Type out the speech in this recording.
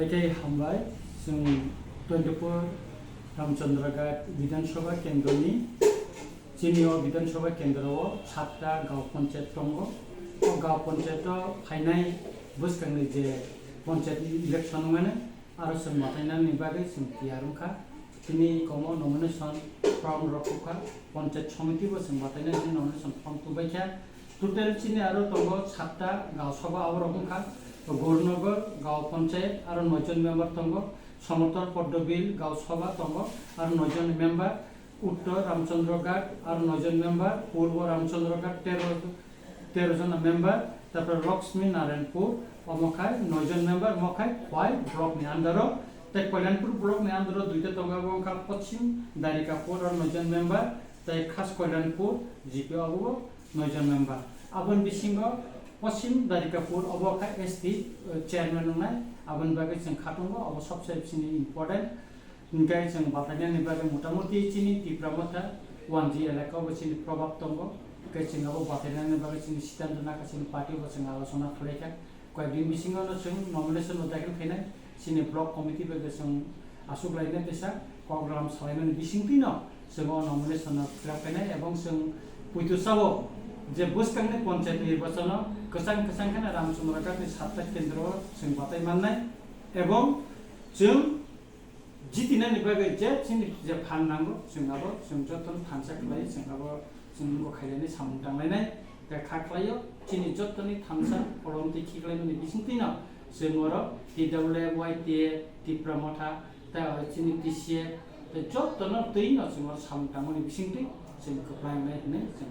सबाइखाय हामबाय जों 24 रामचंद्रघाट विधानसभा केंद्रनि चिनियो विधानसभा केंद्रआव 7टा गाँव पंचायत दङ। गाँव पंचायतआव फायनाय बोसोरनि जे पंचायत इलेक्शन माने आरो जों माथायनायनि बागै जों तियारुखा दिनै कमो नमिनेशन फर्म रखुखा पंचायत समिति बो जों माथायनाय नमिनेशन फर्म तुबायखा टोटल चिनि आरो दङ 7टा गाँव सभा आव रखुखा गौरनगर गाँव पंचायत और 9 जन मेम्बर दङ। समतल पद्मबिल गाँव सभा दङ और 9 जन मेम्बर। उत्तर रामचंद्रघाट और 9 जन मेम्बर। पूर्व रामचंद्रघाट 13 जन मेम्बर। तारपर लक्ष्मी नारायणपुर अमखाय 9 जन मेम्बर मखाय खवाई ब्लॉक नि अंडर तै कल्याणपुर ब्लॉक नि अंडर दुईटा दंगा पश्चिम दारिकापुर और 9 जन मेम्बर तै खास कल्याणपुर जीपी अबो 9 जन मेम्बर। आबन बिसिंग पश्चिम दारिकापुर अब एसटी चेयरमैन होनाय आबन बागै जों खातंगो अब सबसे बिसिनि इम्पोर्टेंट इनकाय जों बाथायनायनि बागै मोटामोटी चिनि तिप्रामथा 1G एलाकायाव बिसिनि प्रभाव दङ। कय जों अब बाथायनायनि बागै जों सिद्धांत नाकासिनि पार्टी जों आलोचना खालायखा कयदिन बिसिङावनो जों नमिनेशन दाखिल खालामनाय चिनि ब्लॉक कमिटी बागै जों आसुग लायनाय देसा प्रग्राम सालायनायनि बिसिंथिनो जों नमिनेशन खालामनाय एवं जों पुइतुसाव जे बोसोरनि पंचायत निर्वाचन गोसां रामचंद्रघाट 7टा केंद्र जों बाथाय माननाय एवं जों जितिनायनि बागै जे फान नांगौ जोंहाबो जों जतन थानसा खालायो जोंहाबो जों खायलायनाय सामुं दांलायनाय दा खाख्लायो चिनि जतननि थानसा फलमति खिख्लायनायनि बिसिंथिनो जों TWYTA तिप्रामथा दा चिनि TCA जतन दैनो जों सामुं दांनायनि बिसिंथि जों खोख्लायनाय होनो जों